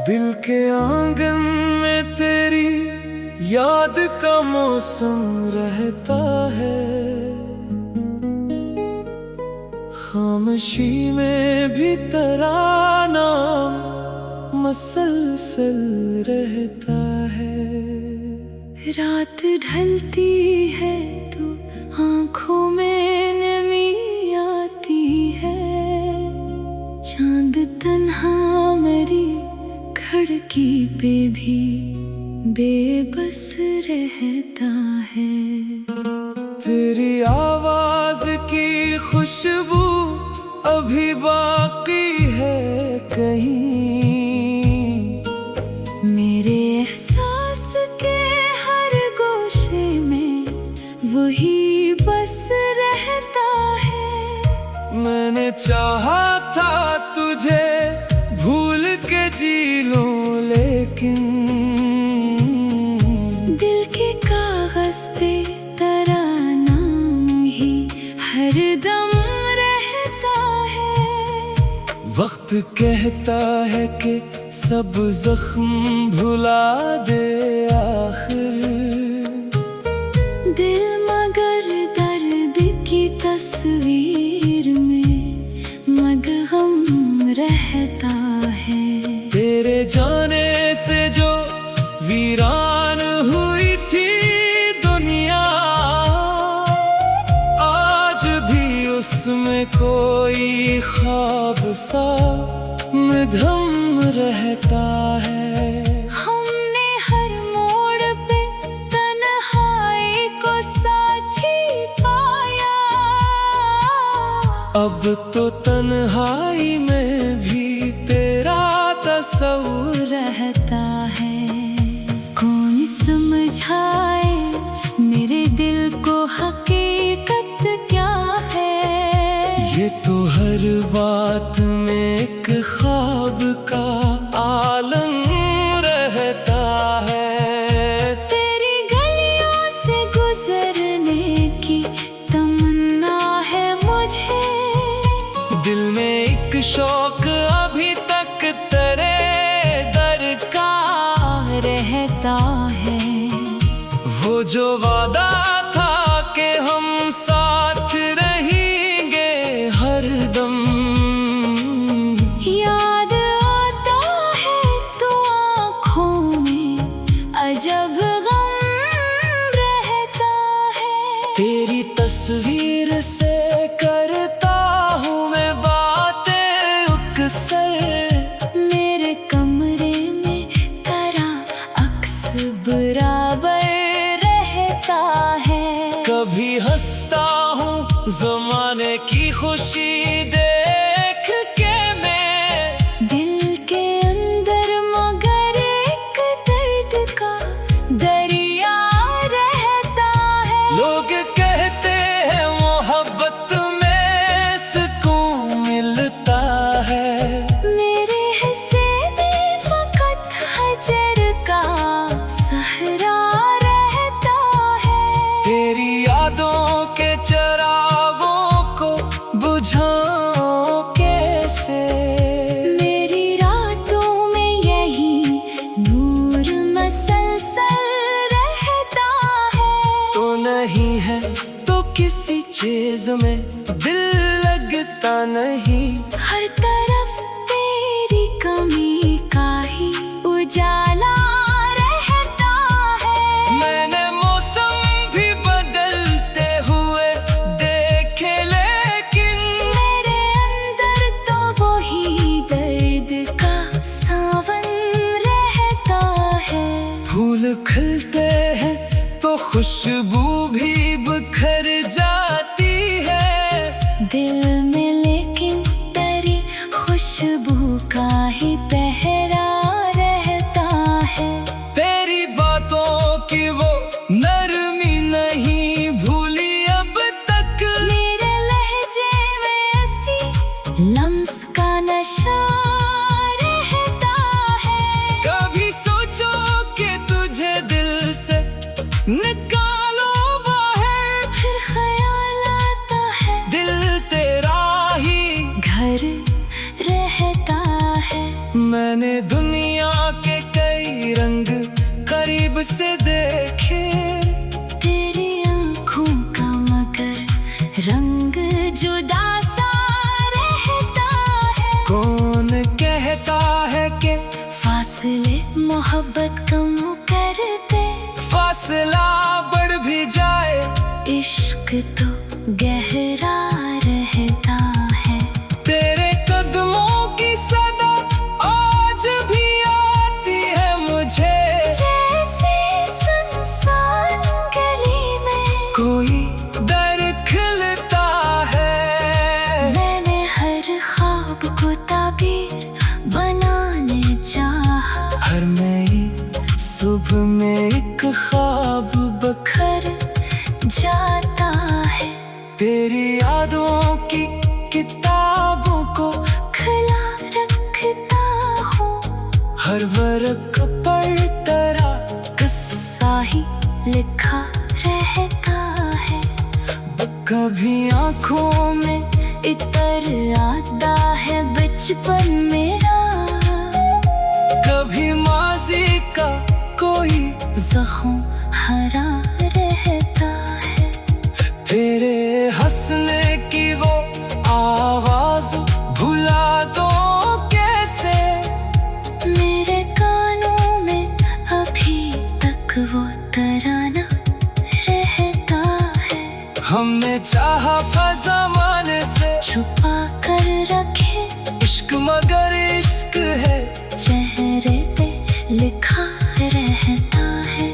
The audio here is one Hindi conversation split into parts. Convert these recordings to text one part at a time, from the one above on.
दिल के आंगन में तेरी याद का मौसम रहता है। खामोशी में भी तराना मसलसल रहता है। रात ढलती है तो आँखों में नमी आती है। चांद तन्हा मेरी खिड़की पे भी बेबस रहता है। तेरी आवाज की खुशबू अभी बाकी है कहीं। मेरे एहसास के हर गोशे में वही बस रहता है। मैंने चाहा था तुझे भूल के जी लूं, लेकिन दिल के कागज पे तेरा नाम ही हरदम रहता है। वक्त कहता है कि सब जख्म भुला दे आखिर। दिल मगर दर्द की तस्वीर में मगहम रहता है। तेरे जाने से जो वीरान हुई थी दुनिया, आज भी उसमें कोई ख्वाब सा मधम रहता है। हमने हर मोड़ पे तन्हाई को साथी पाया। अब तो तन्हाई में भी तेरा तस्वुर रहता है। कौन समझाए मेरे दिल को हकीकत क्या है। ये तो हर बात में एक ख्वाब का आलम रहता है। तेरी गलियों से गुजरने की तमन्ना है मुझे। दिल में एक शौक अभी तक तेरे दर का रहता है। वो जो वादा था कि हम साथ रहेंगे हरदम, याद आता है तो आँखों में अजब गम रहता है। तेरी तस्वीर से करता हूँ मैं बातें अक्सर। मेरे कमरे में तेरा अक्स बराबर रहता है। कभी हंसता हूँ ज़माने की खुशी देख के मैं। दिल के अंदर मगर एक दर्द का दरिया रहता है। लोग कहते हैं मोहब्बत में सुकून मिलता है। मेरे हिस्से में फकत हजर का सहरा रहता है। तेरी यादों के चरागों को बुझाऊं कैसे। मेरी रातों में यही नूर मसलसल रहता है। तो नहीं है तो किसी चीज में दिल लगता नहीं। हर तरफ तेरी कमी का ही उजाला रहता है। मैंने मौसम भी बदलते हुए देखे, लेकिन मेरे अंदर तो वही दर्द का सावन रहता है। फूल खिलते हैं तो खुशबू भी बिखर जाती है। दिल में लेकिन तेरी खुशबू का ही पहरा रहता है। तेरी बातों की वो नरमी नहीं भूली अब तक। मेरे लहजे में ऐसी लम्स का नशा रहता है। कभी सोचो कि तुझे दिल से निकालो बाहर, फिर ख्याल आता है दिल तेरा ही घर रहता है। मैंने दुनिया से देखे। तेरी आँखों का मगर रंग जुदा सा रहता है। कौन कहता है कि फासले मोहब्बत कम करते, फासला बढ़ भी जाए इश्क तो गहरा रहता है। तेरे कदमों की सदा आज भी आती है मुझे। जैसे सुनसान गली में कोई दर खिलता है। मैंने हर ख्वाब को ताबीर बनाने चाहा। हर नई सुबह में एक ख्वाब बखर जाता है। तेरी यादों की किताबों को खुला रखता हूँ, हर वर्क पर तेरा किस्सा ही लिखा रहता है। कभी आंखों में इतर आता है बचपन मेरा, कभी माजी का कोई जख्म हरा रहता है। तेरे हंसने की वो आवाज भुला दो कैसे। मेरे कानों में अभी तक वो तराना रहता है। हमने चाहा फज़ामाने से छुपा कर रखे इश्क, मगर इश्क है चेहरे पे लिखा रहता है।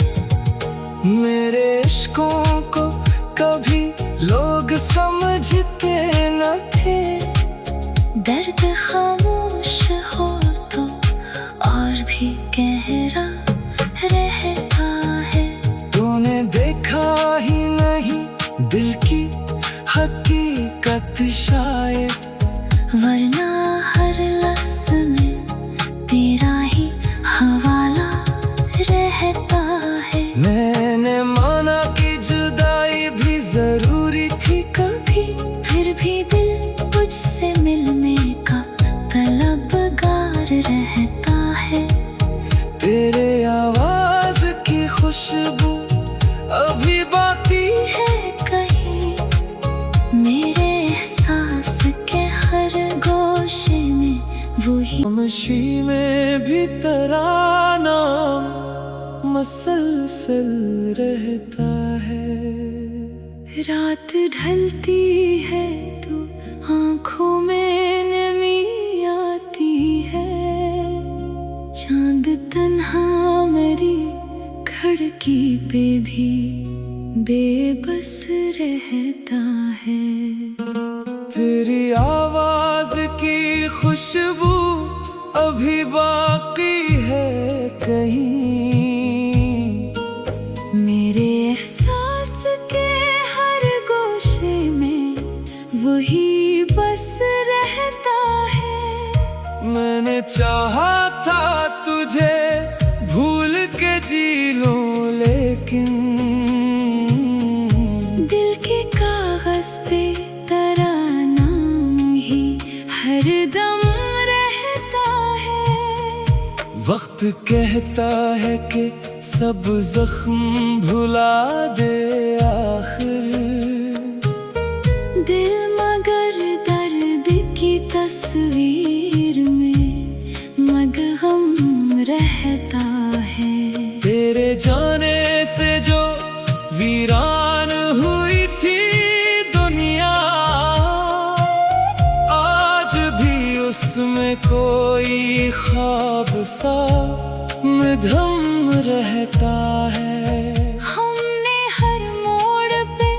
मेरे इश्कों को कभी लोग समझते न थे। दर्द खामोश हो तो और भी गहरा रहता है। तूने देखा ही नहीं दिल की हकीकत शायद, वरना हर लफ्ज़ में तेरा ही हवाला रहता है। मैंने माना कि जुदाई भी जरूरी थी कभी, फिर भी दिल तुझसे मिलने का तलबगार रहता है। तेरे आवाज की खुशबू अभी बाकी है कहीं मेरे एहसास के हर गोशे में वही खामोशी में भी तेरा नाम मसलसल रहता है। रात ढलती है तो आँखों में नमी आती है। चांद तन्हा मेरी खिड़की पे भी बेबस रहता है। तेरी आवाज की खुशबू अभी बाकी है कहीं। मेरे एहसास के हर गोशे में वही बस रहता है। मैंने चाहा था तुझे भूल के जी लूं, लेकिन दिल के कागज पे तेरा नाम ही हरदम रहता है। वक्त कहता है कि सब जख्म भुला दे आखिर। दिल मगर दर्द की तस्वीर में मगहम रहता है। तेरे जाने से जो वीरान हुई थी दुनिया, आज भी उसमें कोई ख्वाब सा मधम रहता है। हमने हर मोड़ पे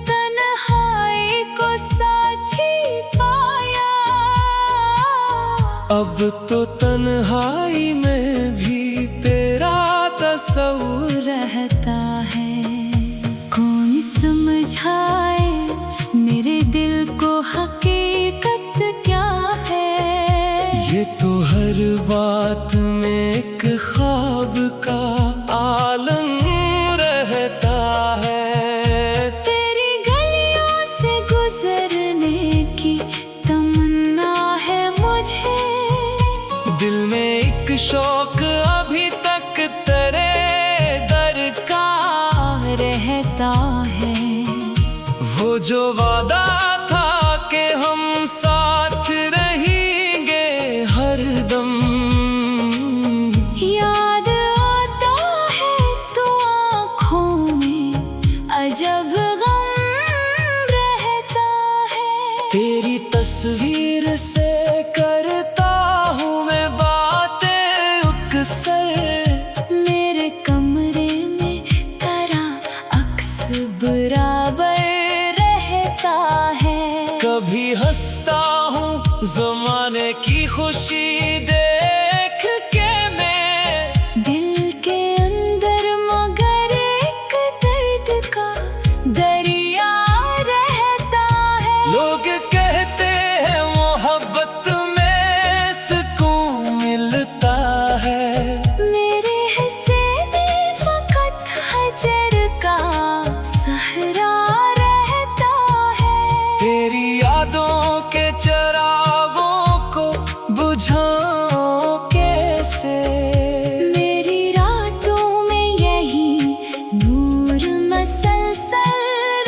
तन्हाई को साथी पाया। अब तो तन्हाई में भी तेरा तस्वुर रहता है। कौन समझाए मेरे दिल को हकीकत क्या है। ये तो हर बात में एक ख्वाब का आलम रहता है। तेरी गलियों से गुजरने की तमन्ना है मुझे। दिल में एक शौक अभी तक तेरे दर जो वादा था कि हम साथ रहेंगे हरदम, याद आता है तो आँखों में अजब गम रहता है। तेरी तस्वीर से करता हूँ मैं बातें अक्सर, मेरे कमरे में तेरा अक्स बराबर रहता है। कभी हंसता हूँ ज़माने की खुशी देख के मैं, दिल के अंदर मगर एक दर्द का दरिया रहता है। लोग कहते हैं मोहब्बत में सुकून मिलता है, मेरे हिस्से में फकत हजर का सहरा रहता है। तेरी यादों के चरागों को बुझाऊं कैसे, मेरी रातों में यही नूर मसलसल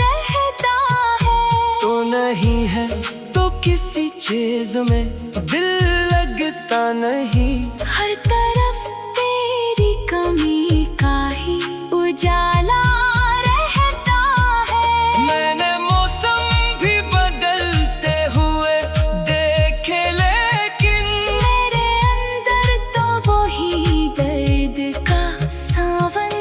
रहता है। तो नहीं है तो किसी चीज में दिल लगता नहीं, हर तरफ तेरी कमी का ही उजाला रहता है। मैंने मौसम भी बदलते हुए देखे लेकिन मेरे अंदर तो वही दर्द का सावन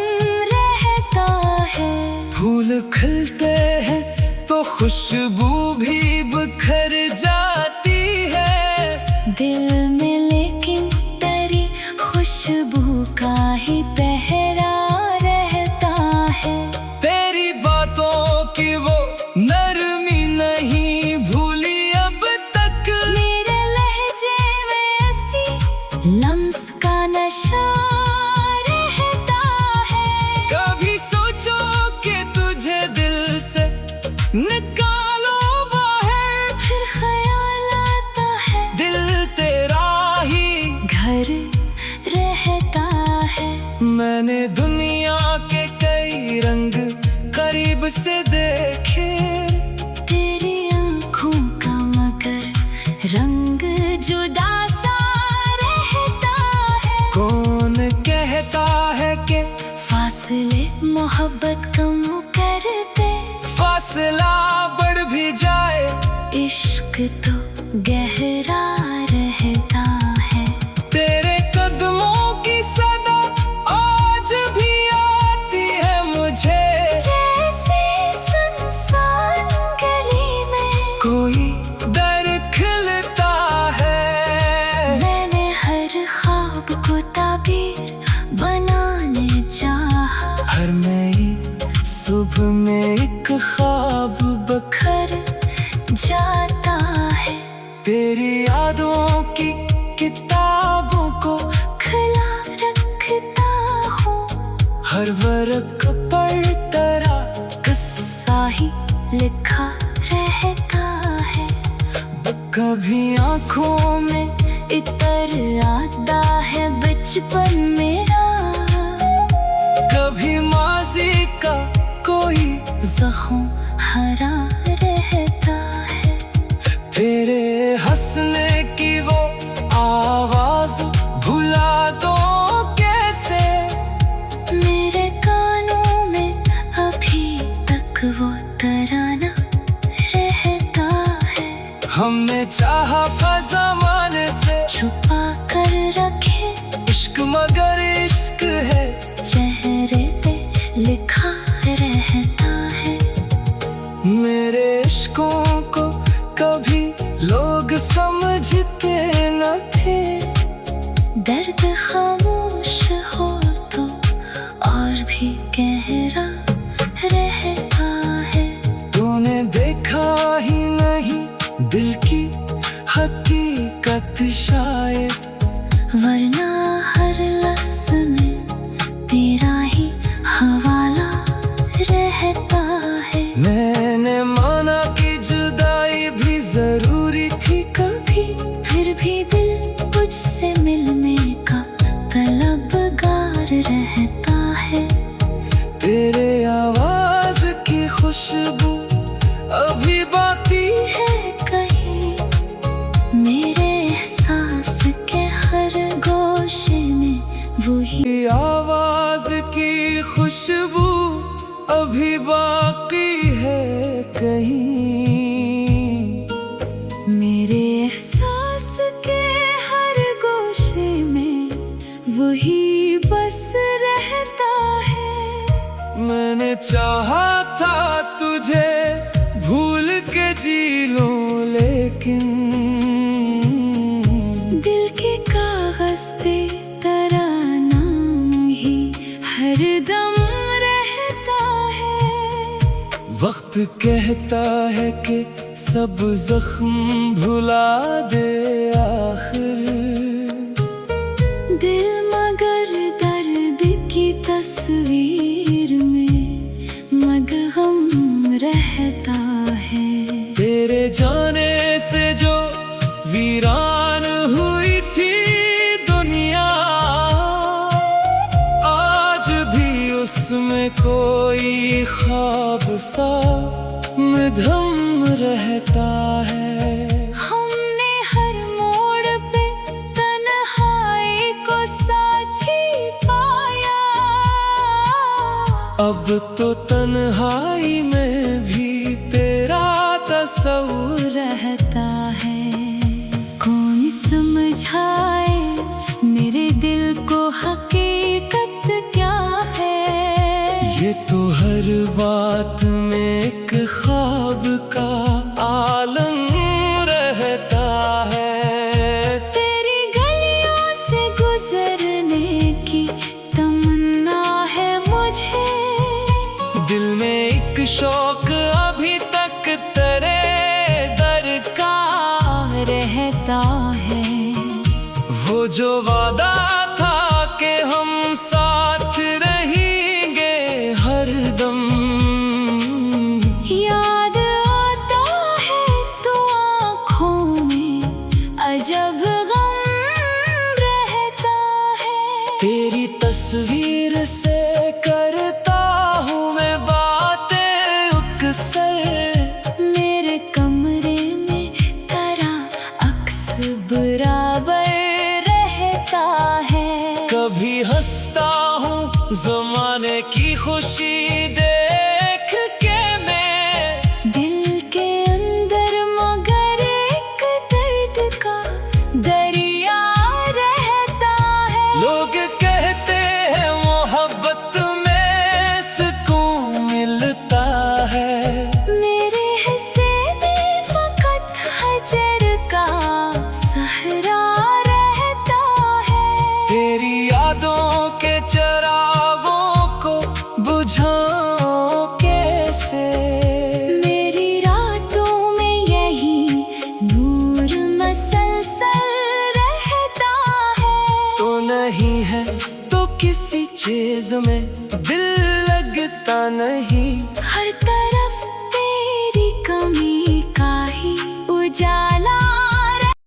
रहता है। फूल खिलते हैं तो खुशबू भी बिखर जाती है, दिल में लेकिन तेरी खुशबू का ही पहरा रहता है। तेरी बातों की वो नरमी नहीं भूली अब तक, मेरे लहजे में ऐसी लम्स का नशा रहता है। कभी सोचो कि तुझे दिल से निकालो बाहर, फिर ख्याल आता है दिल तेरा ही घर रहता है। मैंने दुनिया के कई रंग करीब से देखे, तेरी आँखों का मगर रंग जुदा सा रहता है। कौन कहता है कि फासले मोहब्बत कम करते, फासला बढ़ भी जाए, इश्क तो गहरा रहता है। तेरे कदमों की सदा आज भी आती है मुझे, जैसे सुनसान गली में कोई दर खिलता है। मैंने हर ख्वाब को ताबीर बनाने चाहा, हर नई सुबह में एक ख्वाब बखर जाता है। तेरी यादों की किताबों को खुला रखता हूँ, हर वर्क पर तेरा किस्सा ही लिखा रहता है। कभी आँखों में इतर आता है बचपन मेरा, कभी माजी का कोई ज़ख्म हरा रहता है। तेरे हंसने की वो आवाज भुला दो कैसे, मेरे कानों में अभी तक वो तराना रहता है। हमने चाहा ज़माने से छुपा कर रखे इश्क मगर इश्क है, चेहरे पे लिखा रहता है। मेरे इश्कों को कभी लोग समझते न थे, दर्द खामोश हो तो और भी गहरा रहता है। तूने देखा ही नहीं दिल की हकीकत शायद, वरना हर लफ्ज़ में तेरा ही हवाला रहता है। मैंने माना कि जुदाई भी जरूरी थी कभी, फिर भी दिल तुझसे मिलने का तलबगार रहता है। तेरे आवाज की खुशबू अब की खुशबू अभी बाकी है कहीं। मेरे एहसास के हर गोशे में वही बस रहता है। मैंने चाहा था तुझे भूल के जी लूं, लेकिन दिल के कागज पे तेरा नाम ही हरदम रहता है। वक्त कहता है कि सब जख्म भुला दे आखिर। दिल मगर दर्द की तस्वीर में मगहम रहता है। तेरे जाने से जो वीरान हुई थी दुनिया, आज भी उसमें कोई ख्वाब सा मधम रहता है। हमने हर मोड़ पे तन्हाई को साथी पाया। अब तो तन्हाई में भी तेरा तस्वुर रहता है। कौन समझाए मेरे दिल को हकीकत क्या है। ये तो हर बात में एक ख्वाब का आलम रहता है। तेरी गलियों से गुजरने की तमन्ना है मुझे। दिल में एक शौक अभी तक तेरे दर का रहता है। वो जो वादा था कि हम साथ रहेंगे हरदम, याद आता है तो आँखों में अजब गम रहता है। तेरी तस्वीर से करता हूँ मैं बातें अक्सर। मेरे कमरे में तेरा अक्स बराबर रहता है। कभी हंसता हूँ ज़माने की खुशी देख के मैं। दिल के अंदर मगर एक दर्द का दरिया रहता है। लोग कहते हैं मोहब्बत में सुकून मिलता है। मेरे हिस्से में फकत हजर का सहरा रहता है। तेरी यादों के चरागों को बुझाऊं कैसे। मेरी रातों में यही नूर मसलसल रहता है। तो नहीं है तो किसी चीज में दिल लगता नहीं। हर तरफ